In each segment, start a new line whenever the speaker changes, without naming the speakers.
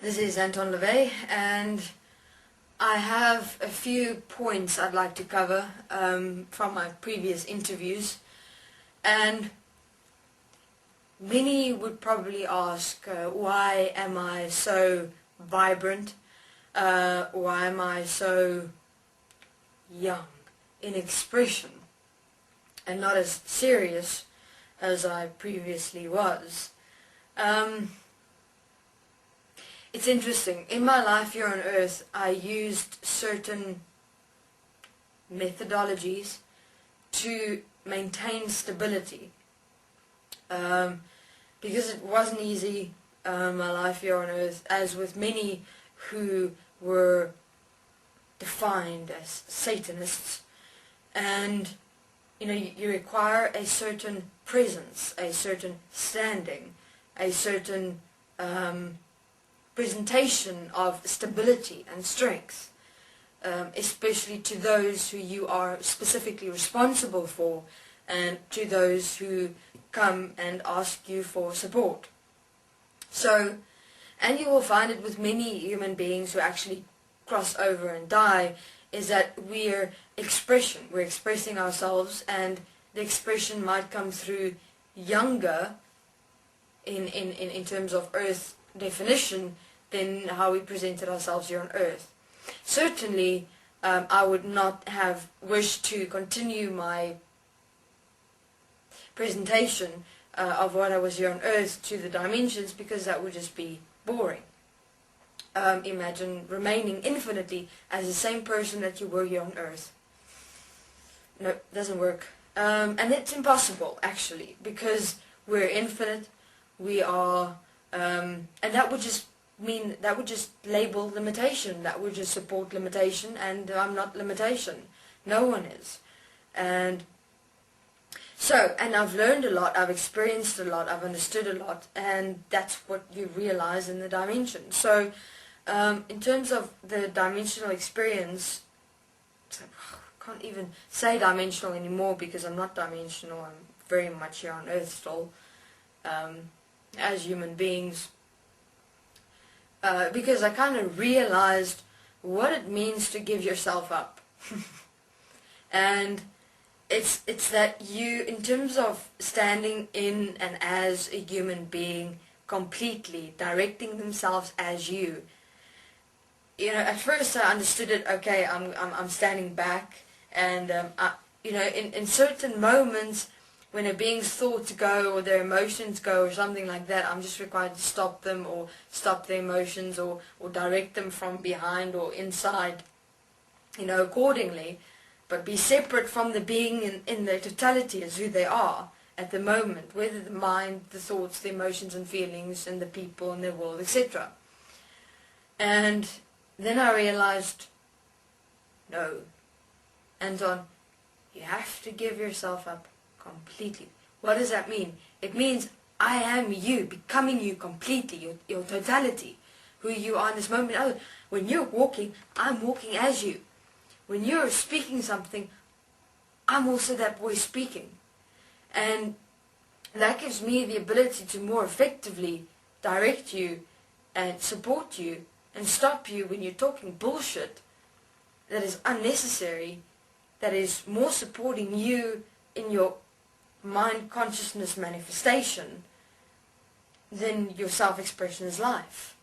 This is Anton LaVey, and I have a few points I'd like to cover from my previous interviews. And many would probably ask, why am I so vibrant? Why am I so young in expression and not as serious as I previously was? It's interesting. In my life here on earth, I used certain methodologies to maintain stability. Because it wasn't easy, my life here on earth, as with many who were defined as Satanists. And, you require a certain presence, a certain standing, a certain presentation of stability and strength, especially to those who you are specifically responsible for and to those who come and ask you for support. So, and you will find it with many human beings who actually cross over and die, is that we're expressing ourselves, and the expression might come through younger in terms of earth definition than how we presented ourselves here on earth. Certainly, I would not have wished to continue my presentation of what I was here on earth to the dimensions, because that would just be boring. Imagine remaining infinitely as the same person that you were here on earth. No, it doesn't work. And it's impossible, actually, because we're infinite, we are, and that would just label limitation, that would just support limitation, and I'm not limitation. No one is. And so, and I've learned a lot, I've experienced a lot, I've understood a lot, and that's what you realize in the dimension. So, in terms of the dimensional experience, I can't even say dimensional anymore because I'm not dimensional. I'm very much here on earth still, as human beings, because I kind of realized what it means to give yourself up. And it's that you, in terms of standing in and as a human being, completely directing themselves as you. At first I understood it. Okay, I'm standing back, and in certain moments when a being's thoughts go or their emotions go or something like that, I'm just required to stop them, or stop their emotions, or direct them from behind or inside, accordingly. But be separate from the being in their totality as who they are at the moment, whether the mind, the thoughts, the emotions and feelings, and the people and the world, etc. And then I realized, no, Anton, you have to give yourself up completely. What does that mean? It means I am you, becoming you completely, your totality, who you are in this moment. Oh, when you're walking, I'm walking as you. When you're speaking something, I'm also that voice speaking. And that gives me the ability to more effectively direct you and support you and stop you when you're talking bullshit that is unnecessary, that is more supporting you in your mind consciousness manifestation than your self-expression as life.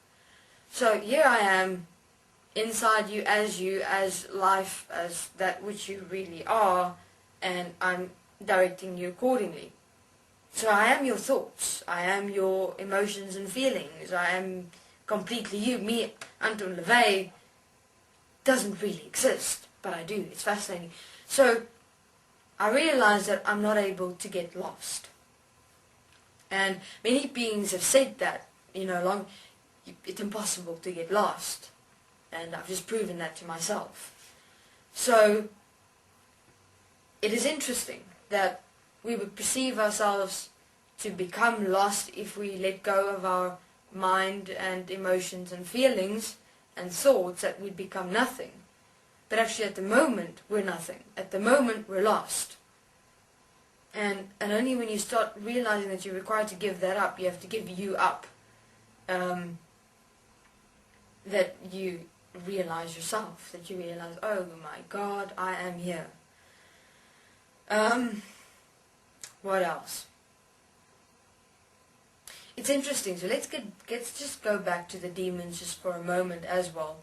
So here I am, inside you, as life, as that which you really are, and I'm directing you accordingly. So I am your thoughts, I am your emotions and feelings, I am completely you. Me, Anton LaVey, doesn't really exist, but I do. It's fascinating. So I realized that I'm not able to get lost. And many beings have said that, it's impossible to get lost. And I've just proven that to myself. So it is interesting that we would perceive ourselves to become lost if we let go of our mind and emotions and feelings and thoughts, that we'd become nothing. But actually at the moment we're nothing. At the moment we're lost. And only when you start realizing that you're required to give that up, you have to give you up. that you realize yourself, that you realize, oh my God, I am here. What else? It's interesting, so let's just go back to the demons just for a moment as well.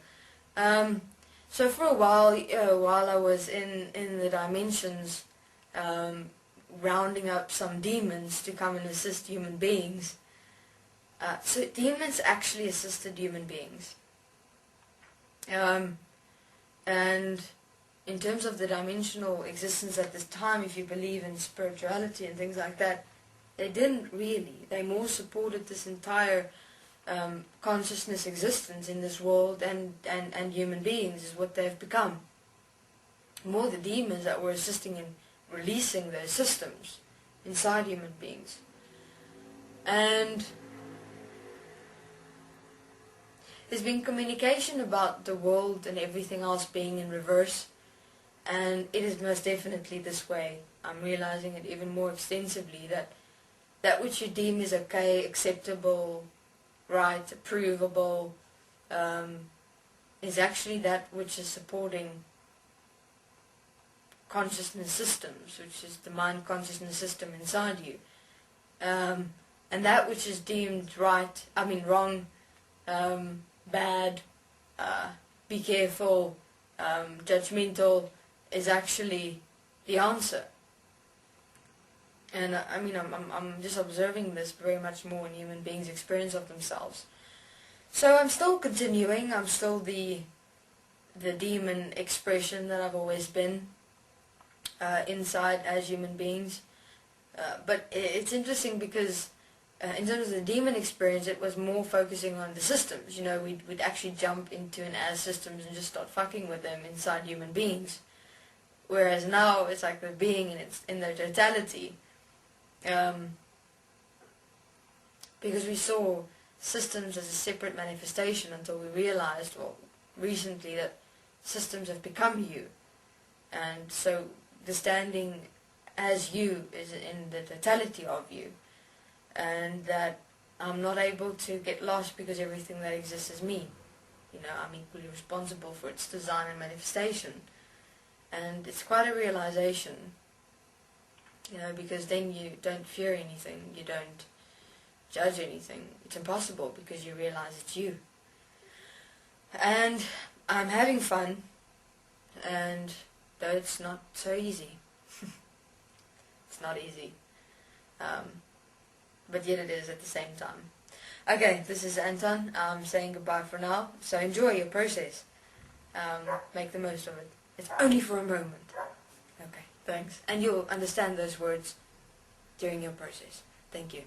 So for a while I was in the dimensions, rounding up some demons to come and assist human beings. So demons actually assisted human beings. And in terms of the dimensional existence at this time, if you believe in spirituality and things like that, they didn't really. They more supported this entire consciousness existence in this world, and human beings is what they've become. More the demons that were assisting in releasing those systems inside human beings. And there's been communication about the world and everything else being in reverse, and it is most definitely this way. I'm realizing it even more extensively, that which you deem is okay, acceptable, right, approvable, is actually that which is supporting consciousness systems, which is the mind consciousness system inside you. And that which is deemed wrong, bad, be careful, judgmental, is actually the answer. And I'm just observing this very much more in human beings' experience of themselves. So I'm still continuing. I'm still the demon expression that I've always been inside as human beings. But it's interesting because in terms of the demon experience, it was more focusing on the systems. We'd actually jump into and as systems and just start fucking with them inside human beings. Whereas now it's like the being in their totality. Because we saw systems as a separate manifestation until we realized, recently, that systems have become you. And so the standing as you is in the totality of you. And that I'm not able to get lost because everything that exists is me. I'm equally responsible for its design and manifestation. And it's quite a realization. Because then you don't fear anything, you don't judge anything. It's impossible because you realize it's you. And I'm having fun, and though it's not so easy. It's not easy. But yet it is at the same time. Okay, this is Anton. I'm saying goodbye for now. So enjoy your process. Make the most of it. It's only for a moment. Okay, thanks. And you'll understand those words during your process. Thank you.